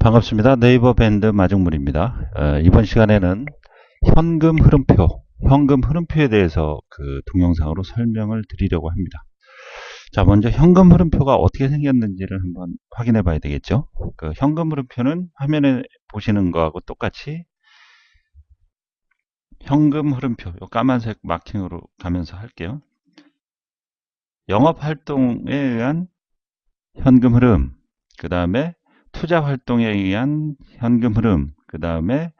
반갑습니다. 네이버 밴드 마중물입니다. 이번 시간에는 현금 흐름표에 대해서 동영상으로 설명을 드리려고 합니다. 자, 먼저 현금 흐름표가 어떻게 생겼는지를 한번 확인해 봐야 되겠죠. 현금 흐름표는 화면에 보시는 거하고 똑같이 현금 흐름표, 요 까만색 마킹으로 가면서 할게요. 영업 활동에 의한 현금 흐름, 그 다음에 투자 활동에 의한 현금 흐름, 그 다음에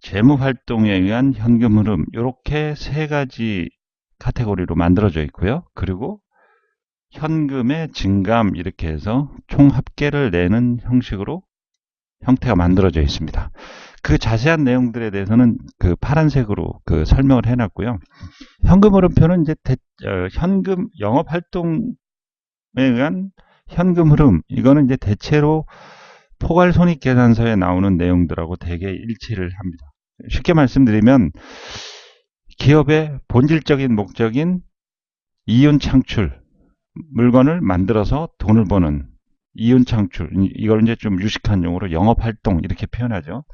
재무 활동에 의한 현금 흐름, 이렇게 세 가지 카테고리로 만들어져 있고요. 그리고 현금의 증감, 이렇게 해서 총 합계를 내는 형식으로 형태가 만들어져 있습니다. 그 자세한 내용들에 대해서는 파란색으로 설명을 해놨고요. 현금 흐름표는 이제 현금 영업 활동에 의한 현금 흐름, 이거는 이제 대체로 포괄손익계산서에 나오는 내용들하고 대개 일치를 합니다. 쉽게 말씀드리면 기업의 본질적인 목적인 이윤 창출, 물건을 만들어서 돈을 버는 이윤 창출, 이걸 이제 좀 유식한 용어로 영업활동 이렇게 표현하죠.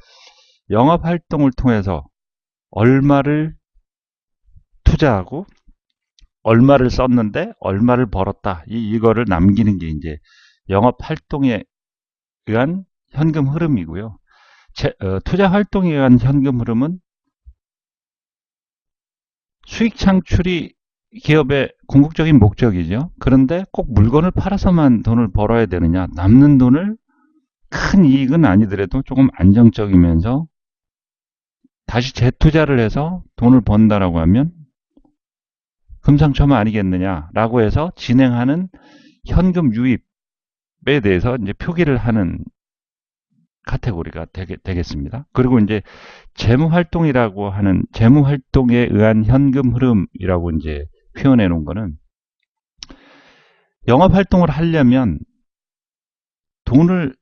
영업활동을 통해서 얼마를 투자하고 얼마를 썼는데 얼마를 벌었다, 이거를 남기는 게 이제 영업활동에 의한 현금 흐름이고요. 투자 활동에 의한 현금 흐름은 수익 창출이 기업의 궁극적인 목적이죠. 그런데 꼭 물건을 팔아서만 돈을 벌어야 되느냐, 남는 돈을 큰 이익은 아니더라도 조금 안정적이면서 다시 재투자를 해서 돈을 번다라고 하면 금상첨화 아니겠느냐라고 해서 진행하는 현금 유입에 대해서 이제 표기를 하는 카테고리가 되겠습니다. 그리고 이제 재무활동이라고 하는 재무활동에 의한 현금 흐름이라고 이제 표현해 놓은 거는 영업활동을 하려면 돈을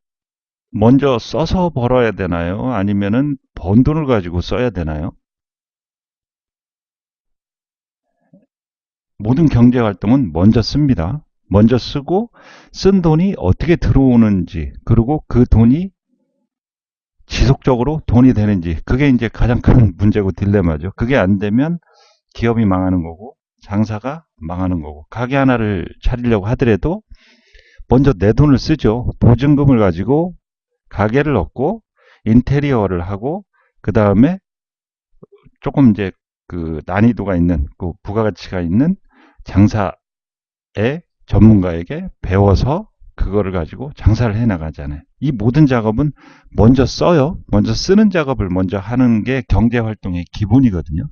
먼저 써서 벌어야 되나요? 아니면은 번 돈을 가지고 써야 되나요? 모든 경제활동은 먼저 씁니다. 먼저 쓰고 쓴 돈이 어떻게 들어오는지, 그리고 그 돈이 지속적으로 돈이 되는지, 그게 이제 가장 큰 문제고 딜레마죠. 그게 안 되면 기업이 망하는 거고 장사가 망하는 거고, 가게 하나를 차리려고 하더라도 먼저 내 돈을 쓰죠. 보증금을 가지고 가게를 얻고 인테리어를 하고, 그 다음에 조금 이제 난이도가 있는, 부가가치가 있는 장사의 전문가에게 배워서 그거를 가지고 장사를 해 나가잖아요. 이 모든 작업은 먼저 써요. 먼저 쓰는 작업을 먼저 하는 게 경제활동의 기본이거든요.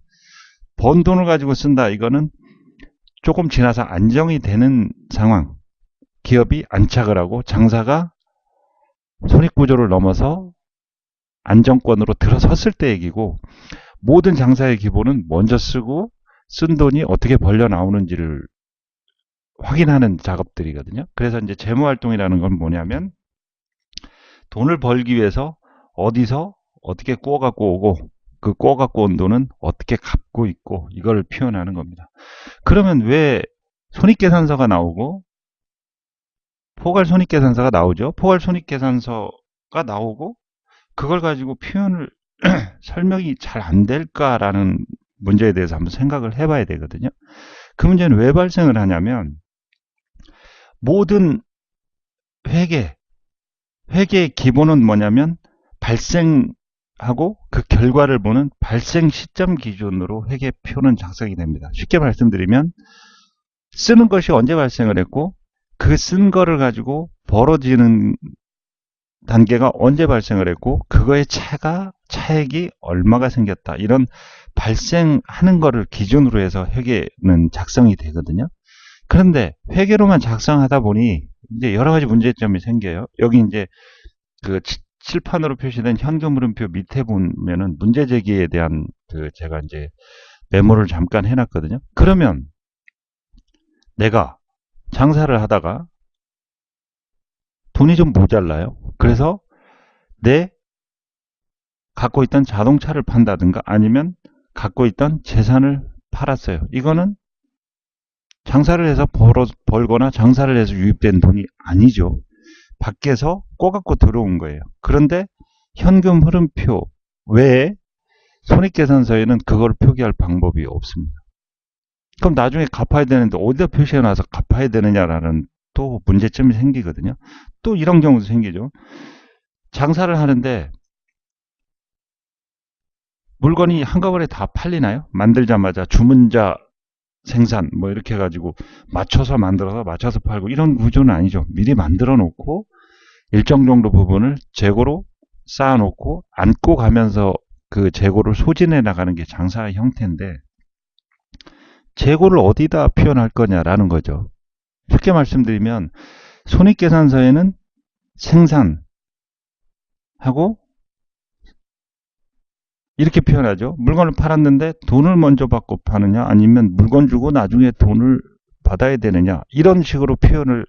번 돈을 가지고 쓴다, 이거는 조금 지나서 안정이 되는 상황, 기업이 안착을 하고 장사가 손익구조를 넘어서 안정권으로 들어섰을 때 얘기고, 모든 장사의 기본은 먼저 쓰고 쓴 돈이 어떻게 벌려 나오는지를 확인하는 작업들이거든요. 그래서 이제 재무활동이라는 건 뭐냐면 돈을 벌기 위해서 어디서 어떻게 꾸어갖고 오고, 그 꾸어갖고 온 돈은 어떻게 갚고 있고, 이걸 표현하는 겁니다. 그러면 왜 손익계산서가 나오고 포괄손익계산서가 나오죠? 포괄손익계산서가 나오고 그걸 가지고 표현을 설명이 잘 안 될까라는 문제에 대해서 한번 생각을 해봐야 되거든요. 그 문제는 왜 발생을 하냐면, 모든 회계의 기본은 뭐냐면 발생하고 그 결과를 보는 발생 시점 기준으로 회계표는 작성이 됩니다. 쉽게 말씀드리면 쓰는 것이 언제 발생을 했고 그 쓴 거를 가지고 벌어지는 단계가 언제 발생을 했고 그거의 차액이 얼마가 생겼다, 이런 발생하는 거를 기준으로 해서 회계는 작성이 되거든요. 그런데 회계로만 작성하다 보니 이제 여러 가지 문제점이 생겨요. 여기 이제 칠판으로 표시된 현금 흐름표 밑에 보면은 문제 제기에 대한 제가 이제 메모를 잠깐 해놨거든요. 그러면 내가 장사를 하다가 돈이 좀 모자라요. 그래서 내 갖고 있던 자동차를 판다든가 아니면 갖고 있던 재산을 팔았어요. 이거는 장사를 해서 벌거나 장사를 해서 유입된 돈이 아니죠. 밖에서 꼬갖고 들어온 거예요. 그런데 현금 흐름표 외에 손익계산서에는 그걸 표기할 방법이 없습니다. 그럼 나중에 갚아야 되는데 어디다 표시해놔서 갚아야 되느냐라는 또 문제점이 생기거든요. 또 이런 경우도 생기죠. 장사를 하는데 물건이 한꺼번에 다 팔리나요? 만들자마자 주문자 생산 뭐 이렇게 해가지고 맞춰서 만들어서 맞춰서 팔고 이런 구조는 아니죠. 미리 만들어 놓고 일정 정도 부분을 재고로 쌓아 놓고 안고 가면서 그 재고를 소진해 나가는 게 장사의 형태인데 재고를 어디다 표현할 거냐라는 거죠. 쉽게 말씀드리면 손익계산서에는 생산하고 이렇게 표현하죠. 물건을 팔았는데 돈을 먼저 받고 파느냐 아니면 물건 주고 나중에 돈을 받아야 되느냐 이런 식으로 표현을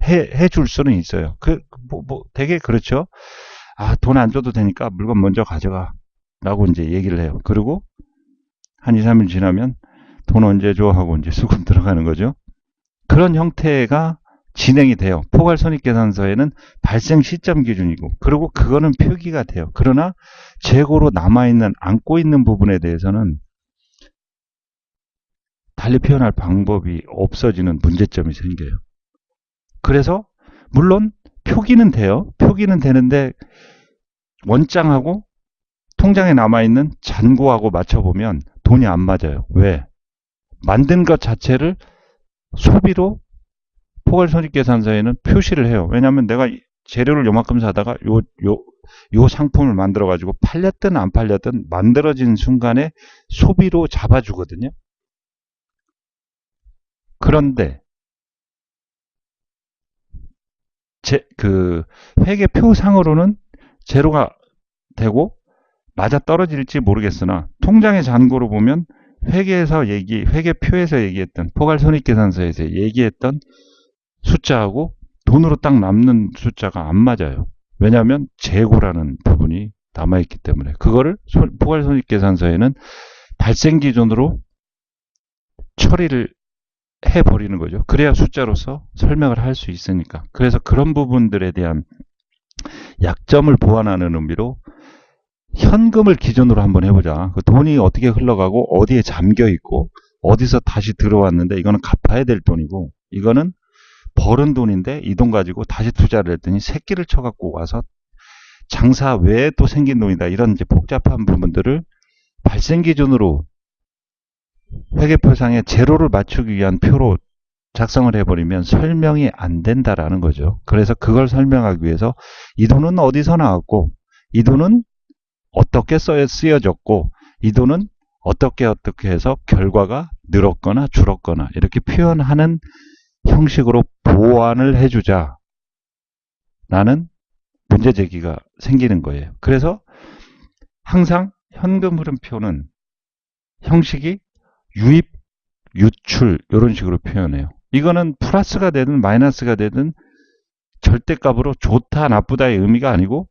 해줄 수는 있어요. 되게 그렇죠. 아, 돈 안 줘도 되니까 물건 먼저 가져가 라고 이제 얘기를 해요. 그리고 한 2, 3일 지나면 돈 언제 줘 하고 이제 수금 들어가는 거죠. 그런 형태가 진행이 돼요. 포괄손익계산서에는 발생 시점 기준이고 그리고 그거는 표기가 돼요. 그러나 재고로 남아있는 안고 있는 부분에 대해서는 달리 표현할 방법이 없어지는 문제점이 생겨요. 그래서 물론 표기는 돼요. 표기는 되는데 원장하고 통장에 남아있는 잔고하고 맞춰보면 돈이 안 맞아요. 왜? 만든 것 자체를 소비로 포괄손익계산서에는 표시를 해요. 왜냐하면 내가 재료를 요만큼 사다가 요 상품을 만들어 가지고 팔렸든 안 팔렸든 만들어진 순간에 소비로 잡아주거든요. 그런데 회계표상으로는 제로가 되고 맞아 떨어질지 모르겠으나 통장의 잔고로 보면 회계표에서 얘기했던 포괄손익계산서에서 얘기했던 숫자하고 돈으로 딱 남는 숫자가 안 맞아요. 왜냐하면 재고라는 부분이 남아있기 때문에 그거를 포괄손익계산서에는 발생 기준으로 처리를 해버리는 거죠. 그래야 숫자로서 설명을 할 수 있으니까. 그래서 그런 부분들에 대한 약점을 보완하는 의미로 현금을 기준으로 한번 해보자. 그 돈이 어떻게 흘러가고 어디에 잠겨 있고 어디서 다시 들어왔는데 이거는 갚아야 될 돈이고 이거는 벌은 돈인데 이 돈 가지고 다시 투자를 했더니 새끼를 쳐갖고 와서 장사 외에 또 생긴 돈이다. 이런 이제 복잡한 부분들을 발생 기준으로 회계표상에 제로를 맞추기 위한 표로 작성을 해버리면 설명이 안 된다라는 거죠. 그래서 그걸 설명하기 위해서 이 돈은 어디서 나왔고 이 돈은 어떻게 쓰여졌고 이 돈은 어떻게 해서 결과가 늘었거나 줄었거나 이렇게 표현하는 형식으로 보완을 해주자 라는 문제 제기가 생기는 거예요. 그래서 항상 현금 흐름표는 형식이 유입, 유출 이런 식으로 표현해요. 이거는 플러스가 되든 마이너스가 되든 절대값으로 좋다 나쁘다의 의미가 아니고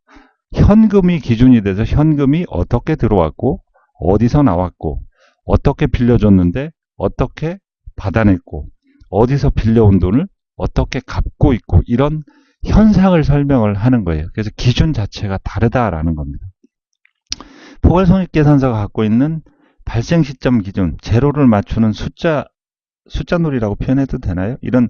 현금이 기준이 돼서 현금이 어떻게 들어왔고 어디서 나왔고 어떻게 빌려줬는데 어떻게 받아냈고 어디서 빌려온 돈을 어떻게 갚고 있고 이런 현상을 설명을 하는 거예요. 그래서 기준 자체가 다르다라는 겁니다. 포괄손익계산서가 갖고 있는 발생 시점 기준, 제로를 맞추는 숫자놀이라고 표현해도 되나요? 이런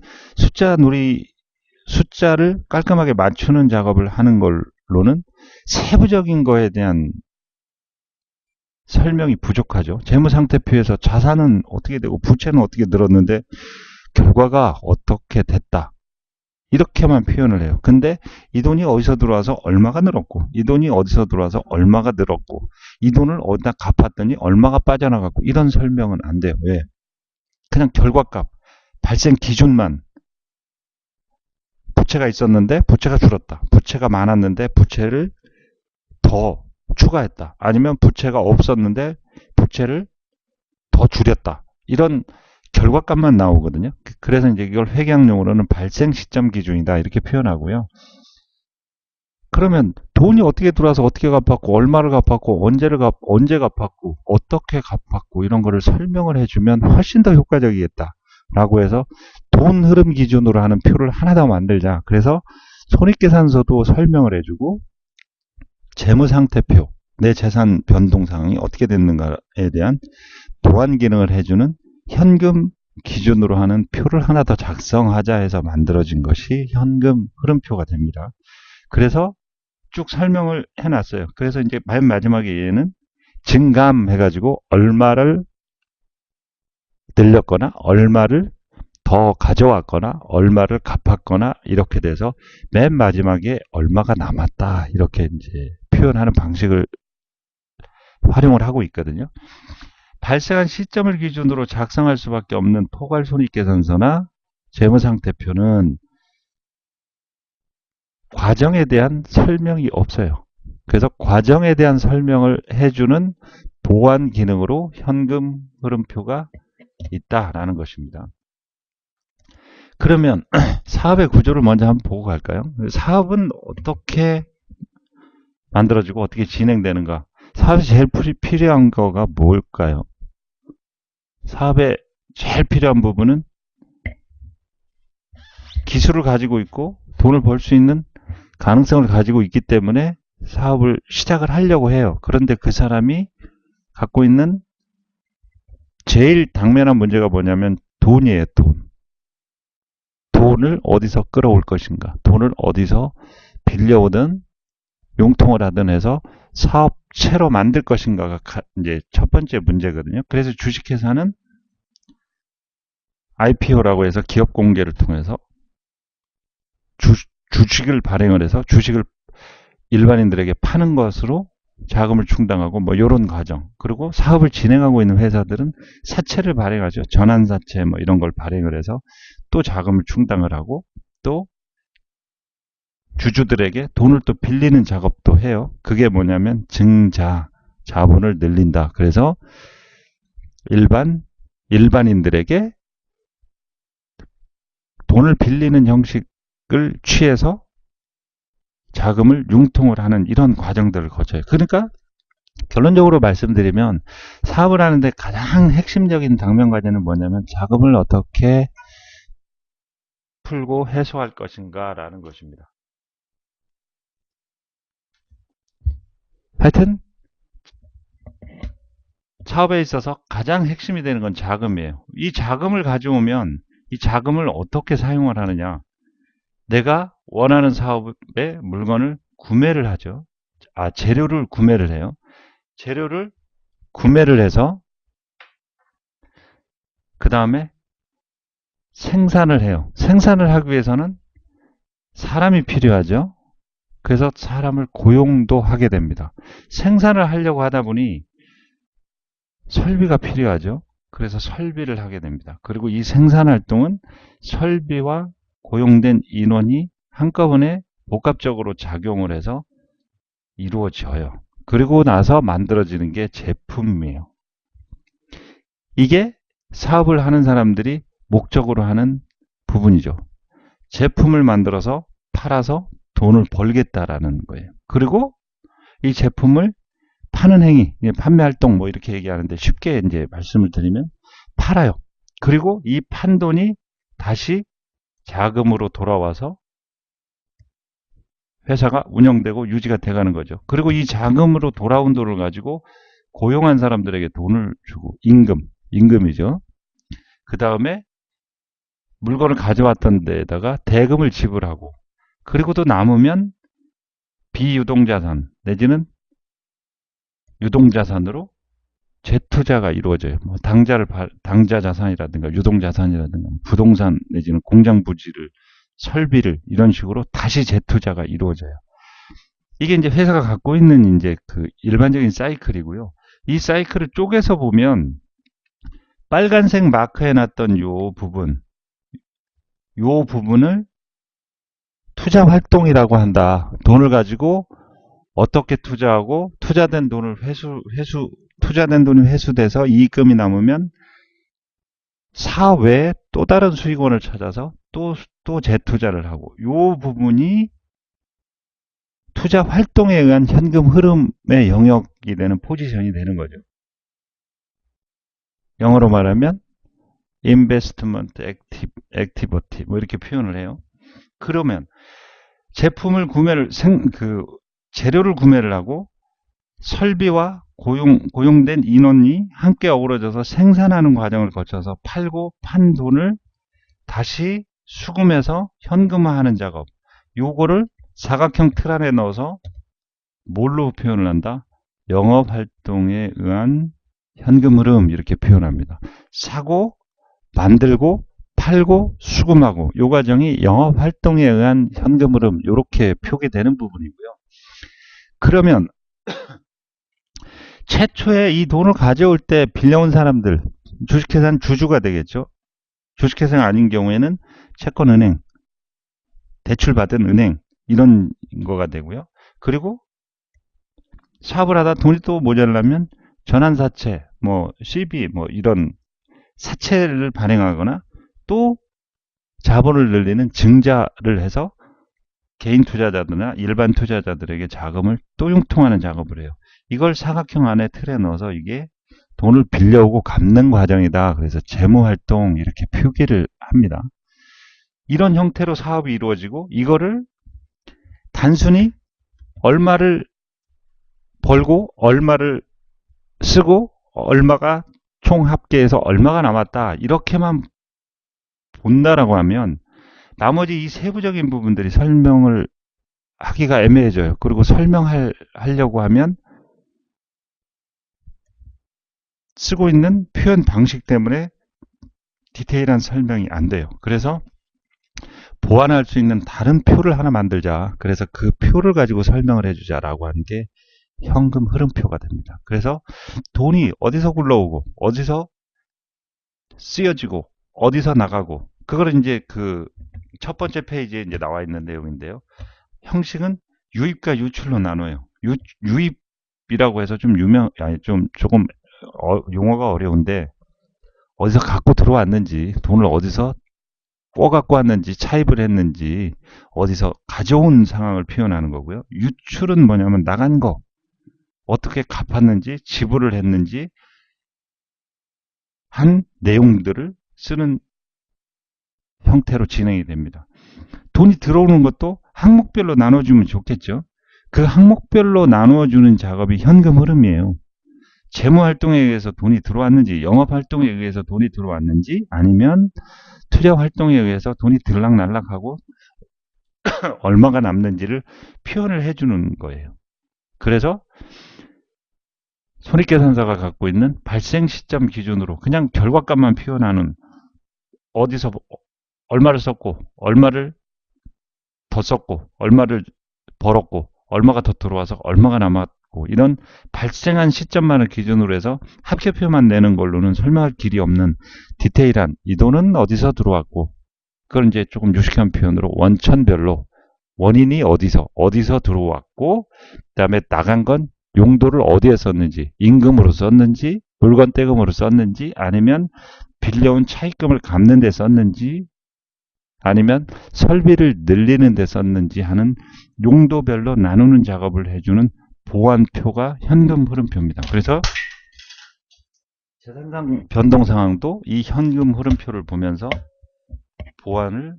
숫자를 깔끔하게 맞추는 작업을 하는 걸로는 세부적인 거에 대한 설명이 부족하죠. 재무상태표에서 자산은 어떻게 되고 부채는 어떻게 늘었는데 결과가 어떻게 됐다. 이렇게만 표현을 해요. 근데 이 돈이 어디서 들어와서 얼마가 늘었고 이 돈이 어디서 들어와서 얼마가 늘었고 이 돈을 어디다 갚았더니 얼마가 빠져나갔고 이런 설명은 안 돼요. 왜? 그냥 결과값, 발생 기준만 부채가 있었는데 부채가 줄었다. 부채가 많았는데 부채를 더 추가했다. 아니면 부채가 없었는데 부채를 더 줄였다. 이런 결과값만 나오거든요. 그래서 이제 이걸 회계학용으로는 발생 시점 기준이다 이렇게 표현하고요. 그러면 돈이 어떻게 들어와서 어떻게 갚았고 얼마를 갚았고 언제 갚았고 어떻게 갚았고 이런 거를 설명을 해주면 훨씬 더 효과적이겠다 라고 해서 돈 흐름 기준으로 하는 표를 하나 더 만들자. 그래서 손익계산서도 설명을 해주고 재무상태표, 내 재산 변동 상황이 어떻게 됐는가에 대한 보완 기능을 해주는 현금 기준으로 하는 표를 하나 더 작성하자 해서 만들어진 것이 현금 흐름표가 됩니다. 그래서 쭉 설명을 해놨어요. 그래서 이제 맨 마지막에 얘는 증감 해가지고 얼마를 늘렸거나 얼마를 더 가져왔거나 얼마를 갚았거나 이렇게 돼서 맨 마지막에 얼마가 남았다 이렇게 이제 표현하는 방식을 활용을 하고 있거든요. 발생한 시점을 기준으로 작성할 수밖에 없는 포괄손익계산서나 재무상태표는 과정에 대한 설명이 없어요. 그래서 과정에 대한 설명을 해주는 보완 기능으로 현금 흐름표가 있다라는 것입니다. 그러면 사업의 구조를 먼저 한번 보고 갈까요? 사업은 어떻게 만들어지고 어떻게 진행되는가? 사업에 제일 필요한 거가 뭘까요? 사업에 제일 필요한 부분은 기술을 가지고 있고 돈을 벌 수 있는 가능성을 가지고 있기 때문에 사업을 시작을 하려고 해요. 그런데 그 사람이 갖고 있는 제일 당면한 문제가 뭐냐면 돈이에요. 돈을 어디서 끌어올 것인가, 돈을 어디서 빌려오든 융통을 하든 해서 사업체로 만들 것인가가 이제 첫 번째 문제거든요. 그래서 주식회사는 IPO라고 해서 기업 공개를 통해서 주식을 발행을 해서 주식을 일반인들에게 파는 것으로 자금을 충당하고 뭐 이런 과정. 그리고 사업을 진행하고 있는 회사들은 사채를 발행하죠. 전환사채 뭐 이런 걸 발행을 해서 또 자금을 충당을 하고 또 주주들에게 돈을 또 빌리는 작업도 해요. 그게 뭐냐면 증자, 자본을 늘린다. 그래서 일반인들에게 돈을 빌리는 형식을 취해서 자금을 융통을 하는 이런 과정들을 거쳐요. 그러니까 결론적으로 말씀드리면 사업을 하는데 가장 핵심적인 당면 과제는 뭐냐면 자금을 어떻게 풀고 해소할 것인가 라는 것입니다. 하여튼 사업에 있어서 가장 핵심이 되는 건 자금이에요. 이 자금을 가져오면 이 자금을 어떻게 사용을 하느냐. 내가 원하는 사업의 물건을 구매를 하죠. 재료를 구매를 해요. 재료를 구매를 해서 그 다음에 생산을 해요. 생산을 하기 위해서는 사람이 필요하죠. 그래서 사람을 고용도 하게 됩니다. 생산을 하려고 하다 보니 설비가 필요하죠. 그래서 설비를 하게 됩니다. 그리고 이 생산 활동은 설비와 고용된 인원이 한꺼번에 복합적으로 작용을 해서 이루어져요. 그리고 나서 만들어지는 게 제품이에요. 이게 사업을 하는 사람들이 목적으로 하는 부분이죠. 제품을 만들어서 팔아서 돈을 벌겠다라는 거예요. 그리고 이 제품을 파는 행위, 판매 활동 뭐 이렇게 얘기하는데 쉽게 이제 말씀을 드리면 팔아요. 그리고 이 판 돈이 다시 자금으로 돌아와서 회사가 운영되고 유지가 돼가는 거죠. 그리고 이 자금으로 돌아온 돈을 가지고 고용한 사람들에게 돈을 주고 임금이죠. 그 다음에 물건을 가져왔던 데에다가 대금을 지불하고 그리고 또 남으면 비유동자산 내지는 유동자산으로 재투자가 이루어져요. 뭐 당자자산이라든가 유동자산이라든가 부동산 내지는 공장 부지를 설비를 이런 식으로 다시 재투자가 이루어져요. 이게 이제 회사가 갖고 있는 이제 그 일반적인 사이클이고요. 이 사이클을 쪼개서 보면 빨간색 마크해놨던 요 부분을 투자 활동이라고 한다. 돈을 가지고 어떻게 투자하고 투자된 돈을 투자된 돈이 회수돼서 이익금이 남으면 사업 외에 또 다른 수익원을 찾아서 또 재투자를 하고 이 부분이 투자 활동에 의한 현금 흐름의 영역이 되는 포지션이 되는 거죠. 영어로 말하면 investment activity 뭐 이렇게 표현을 해요. 그러면 제품을 재료를 구매를 하고 설비와 고용된 인원이 함께 어우러져서 생산하는 과정을 거쳐서 팔고 판 돈을 다시 수금해서 현금화하는 작업. 요거를 사각형 틀 안에 넣어서 뭘로 표현을 한다? 영업활동에 의한 현금 흐름 이렇게 표현합니다. 사고, 만들고, 팔고, 수금하고 요 과정이 영업활동에 의한 현금 흐름 이렇게 표기되는 부분이고요. 그러면 최초에 이 돈을 가져올 때 빌려온 사람들, 주식회사는 주주가 되겠죠. 주식회사가 아닌 경우에는 채권은행, 대출받은 은행 이런 거가 되고요. 그리고 사업을 하다 돈이 또 모자라면 전환사채, CB 이런 사채를 발행하거나 또 자본을 늘리는 증자를 해서 개인 투자자들이나 일반 투자자들에게 자금을 또 융통하는 작업을 해요. 이걸 사각형 안에 틀에 넣어서 이게 돈을 빌려오고 갚는 과정이다. 그래서 재무활동 이렇게 표기를 합니다. 이런 형태로 사업이 이루어지고 이거를 단순히 얼마를 벌고 얼마를 쓰고 얼마가 총 합계해서 얼마가 남았다 이렇게만 본다라고 하면 나머지 이 세부적인 부분들이 설명을 하기가 애매해져요. 그리고 설명하려고 하면 쓰고 있는 표현 방식 때문에 디테일한 설명이 안 돼요. 그래서 보완할 수 있는 다른 표를 하나 만들자. 그래서 그 표를 가지고 설명을 해주자라고 하는 게 현금 흐름표가 됩니다. 그래서 돈이 어디서 굴러오고 어디서 쓰여지고 어디서 나가고 그거를 이제 그 첫 번째 페이지에 이제 나와 있는 내용인데요. 형식은 유입과 유출로 나눠요. 유입이라고 해서 좀 조금 용어가 어려운데 어디서 갖고 들어왔는지 돈을 어디서 꿔갖고 왔는지 차입을 했는지 어디서 가져온 상황을 표현하는 거고요. 유출은 뭐냐면 나간 거 어떻게 갚았는지 지불을 했는지 한 내용들을 쓰는 형태로 진행이 됩니다. 돈이 들어오는 것도 항목별로 나눠주면 좋겠죠. 그 항목별로 나누어주는 작업이 현금 흐름이에요. 재무활동에 의해서 돈이 들어왔는지 영업활동에 의해서 돈이 들어왔는지 아니면 투자활동에 의해서 돈이 들락날락하고 얼마가 남는지를 표현을 해주는 거예요. 그래서 손익계산서가 갖고 있는 발생 시점 기준으로 그냥 결과값만 표현하는 어디서 얼마를 썼고 얼마를 더 썼고 얼마를 벌었고 얼마가 더 들어와서 얼마가 남았고 이런 발생한 시점만을 기준으로 해서 합계표만 내는 걸로는 설명할 길이 없는 디테일한 이 돈은 어디서 들어왔고 그걸 이제 조금 유식한 표현으로 원천별로 원인이 어디서 들어왔고 그 다음에 나간 건 용도를 어디에 썼는지 임금으로 썼는지 물건 떼금으로 썼는지 아니면 빌려온 차입금을 갚는 데 썼는지 아니면 설비를 늘리는 데 썼는지 하는 용도별로 나누는 작업을 해주는 보완표가 현금 흐름표입니다. 그래서 재산상 변동 상황도 이 현금 흐름표를 보면서 보완을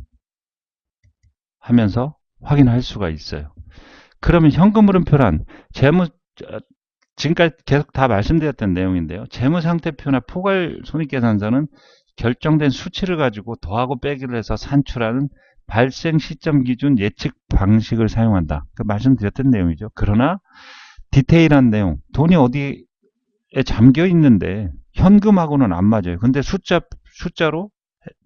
하면서 확인할 수가 있어요. 그러면 현금 흐름표란 지금까지 계속 다 말씀드렸던 내용인데요. 재무상태표나 포괄 손익계산서는 결정된 수치를 가지고 더하고 빼기를 해서 산출하는 발생 시점 기준 예측 방식을 사용한다. 말씀드렸던 내용이죠. 그러나 디테일한 내용, 돈이 어디에 잠겨 있는데 현금하고는 안 맞아요. 근데 숫자로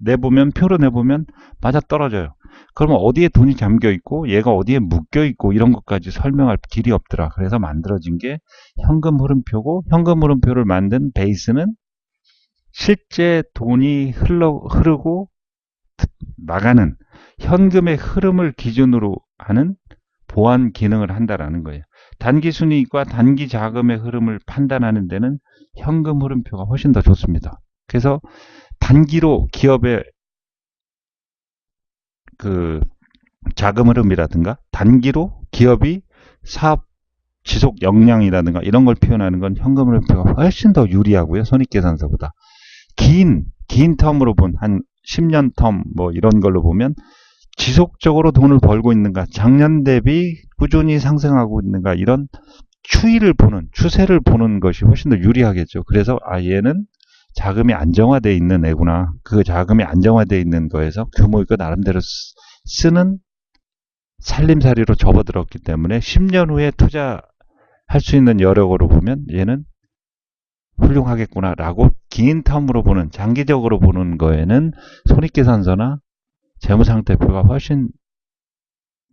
내보면 표로 내보면 맞아 떨어져요. 그러면 어디에 돈이 잠겨 있고 얘가 어디에 묶여 있고 이런 것까지 설명할 길이 없더라. 그래서 만들어진 게 현금 흐름표고 현금 흐름표를 만든 베이스는 실제 돈이 흐르고 나가는 현금의 흐름을 기준으로 하는 보완 기능을 한다라는 거예요. 단기 순이익과 단기 자금의 흐름을 판단하는 데는 현금 흐름표가 훨씬 더 좋습니다. 그래서 단기로 기업의 그 자금 흐름이라든가 단기로 기업이 사업 지속 역량이라든가 이런 걸 표현하는 건 현금 흐름표가 훨씬 더 유리하고요. 손익계산서보다. 긴 텀으로 본 한 10년 텀 이런 걸로 보면 지속적으로 돈을 벌고 있는가, 작년 대비 꾸준히 상승하고 있는가, 이런 추세를 보는 것이 훨씬 더 유리하겠죠. 그래서 얘는 자금이 안정화되어 있는 애구나. 그 자금이 안정화되어 있는 거에서 규모 있고 나름대로 쓰는 살림살이로 접어들었기 때문에 10년 후에 투자할 수 있는 여력으로 보면 얘는 훌륭하겠구나라고 긴 텀으로 보는, 장기적으로 보는 거에는 손익계산서나 재무상태표가 훨씬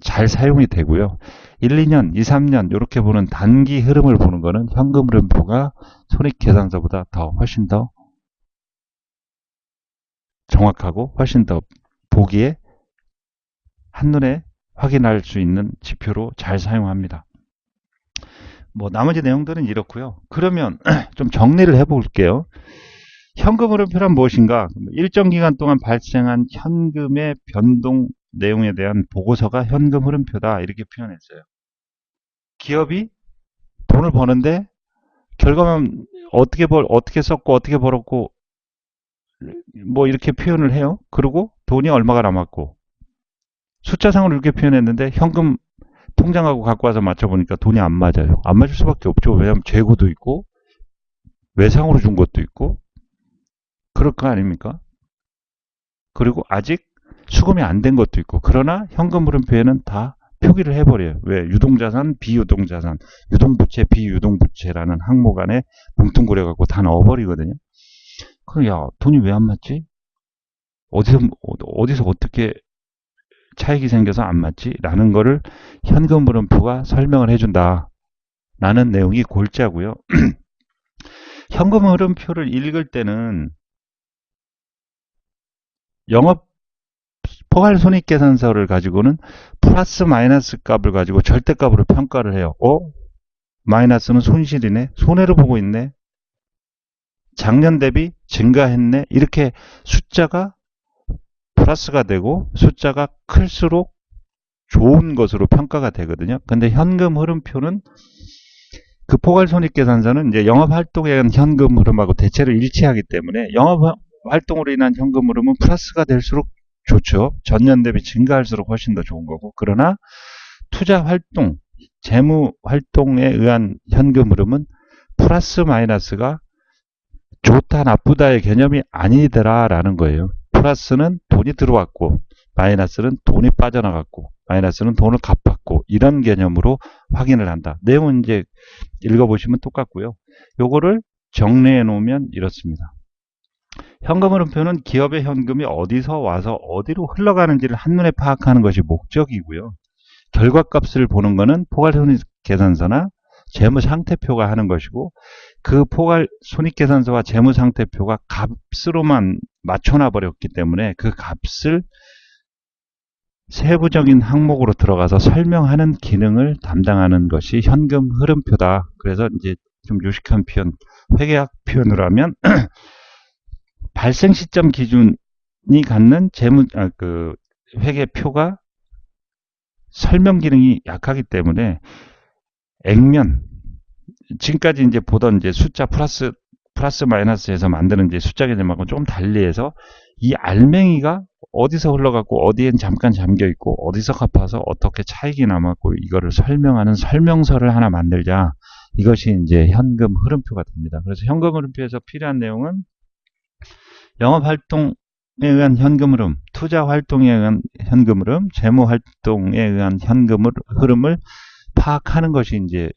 잘 사용이 되고요. 1, 2년, 2, 3년 이렇게 보는 단기 흐름을 보는 거는 현금 흐름표가 손익계산서보다 훨씬 더 정확하고 훨씬 더 보기에 한눈에 확인할 수 있는 지표로 잘 사용합니다. 나머지 내용들은 이렇고요. 그러면 좀 정리를 해볼게요. 현금 흐름표란 무엇인가? 일정 기간 동안 발생한 현금의 변동 내용에 대한 보고서가 현금 흐름표다, 이렇게 표현했어요. 기업이 돈을 버는데 결과만 어떻게 썼고 어떻게 벌었고 이렇게 표현을 해요. 그리고 돈이 얼마가 남았고 숫자상으로 이렇게 표현했는데 현금 통장하고 갖고 와서 맞춰보니까 돈이 안 맞아요. 안 맞을 수밖에 없죠. 왜냐하면 재고도 있고 외상으로 준 것도 있고 그럴 거 아닙니까? 그리고 아직 수금이 안 된 것도 있고, 그러나 현금 흐름표에는 다 표기를 해버려요. 왜? 유동자산, 비유동자산, 유동부채, 비유동부채라는 항목 안에 뭉뚱그려갖고 다 넣어버리거든요. 그럼 돈이 왜 안 맞지? 어디서 어떻게 차익이 생겨서 안 맞지? 라는 거를 현금 흐름표가 설명을 해준다 라는 내용이 골자고요. 현금 흐름표를 읽을 때는 영업 포괄손익계산서를 가지고는 플러스 마이너스 값을 가지고 절대값으로 평가를 해요. 마이너스는 손실이네, 손해를 보고 있네, 작년 대비 증가했네, 이렇게 숫자가 플러스가 되고 숫자가 클수록 좋은 것으로 평가가 되거든요. 근데 현금 흐름표는 그 포괄손익계산서는 이제 영업활동에 의한 현금 흐름하고 대체로 일치하기 때문에 영업활동으로 인한 현금 흐름은 플러스가 될수록 좋죠. 전년 대비 증가할수록 훨씬 더 좋은 거고, 그러나 투자활동, 재무활동에 의한 현금 흐름은 플러스 마이너스가 좋다 나쁘다의 개념이 아니더라라는 거예요. 플러스는 돈이 들어왔고 마이너스는 돈이 빠져나갔고 마이너스는 돈을 갚았고, 이런 개념으로 확인을 한다. 내용은 이제 읽어보시면 똑같고요. 요거를 정리해 놓으면 이렇습니다. 현금 흐름표는 기업의 현금이 어디서 와서 어디로 흘러가는지를 한눈에 파악하는 것이 목적이고요. 결과값을 보는 것은 포괄손익계산서나 재무상태표가 하는 것이고, 그 포괄손익계산서와 재무상태표가 값으로만 맞춰놔 버렸기 때문에 그 값을 세부적인 항목으로 들어가서 설명하는 기능을 담당하는 것이 현금 흐름표다. 그래서 이제 좀 유식한 표현, 회계학 표현으로 하면 발생 시점 기준이 갖는 회계표가 설명 기능이 약하기 때문에 액면, 지금까지 이제 보던 이제 숫자 플러스 마이너스에서 만드는 이제 숫자 개념하고 조금 달리해서 이 알맹이가 어디서 흘러갔고 어디엔 잠깐 잠겨 있고 어디서 갚아서 어떻게 차익이 남았고 이거를 설명하는 설명서를 하나 만들자. 이것이 이제 현금 흐름표가 됩니다. 그래서 현금 흐름표에서 필요한 내용은 영업활동에 의한 현금 흐름, 투자활동에 의한 현금 흐름, 재무활동에 의한 현금 흐름을 파악하는 것이 이제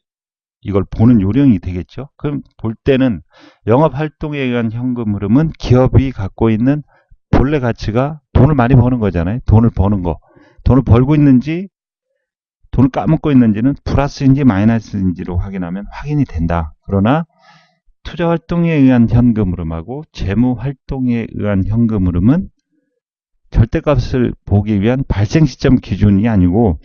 이걸 보는 요령이 되겠죠. 그럼 볼 때는 영업활동에 의한 현금 흐름은 기업이 갖고 있는 본래 가치가 돈을 많이 버는 거잖아요. 돈을 버는 거. 돈을 벌고 있는지 돈을 까먹고 있는지는 플러스인지 마이너스인지로 확인하면 확인이 된다. 그러나 투자활동에 의한 현금 흐름하고 재무활동에 의한 현금 흐름은 절대값을 보기 위한 발생 시점 기준이 아니고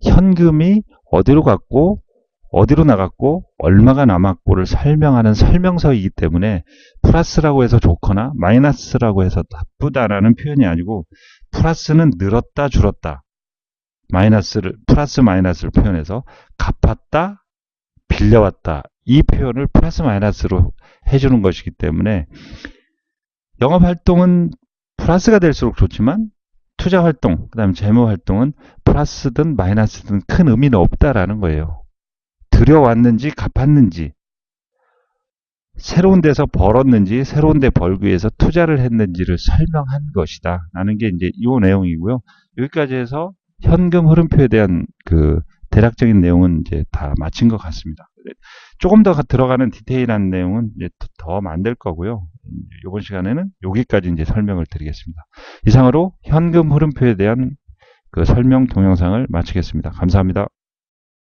현금이 어디로 갔고 어디로 나갔고 얼마가 남았고를 설명하는 설명서이기 때문에 플러스라고 해서 좋거나 마이너스라고 해서 나쁘다라는 표현이 아니고, 플러스는 늘었다 줄었다, 플러스 마이너스를 표현해서 갚았다 빌려왔다, 이 표현을 플러스 마이너스로 해주는 것이기 때문에 영업활동은 플러스가 될수록 좋지만 투자 활동, 그 다음에 재무 활동은 플러스든 마이너스든 큰 의미는 없다라는 거예요. 들여왔는지 갚았는지, 새로운 데서 벌었는지 새로운 데 벌기 위해서 투자를 했는지를 설명한 것이다 라는 게 이제 이 내용이고요. 여기까지 해서 현금 흐름표에 대한 그 대략적인 내용은 이제 다 마친 것 같습니다. 조금 더 들어가는 디테일한 내용은 이제 더 만들 거고요. 이번 시간에는 여기까지 이제 설명을 드리겠습니다. 이상으로 현금 흐름표에 대한 그 설명 동영상을 마치겠습니다. 감사합니다.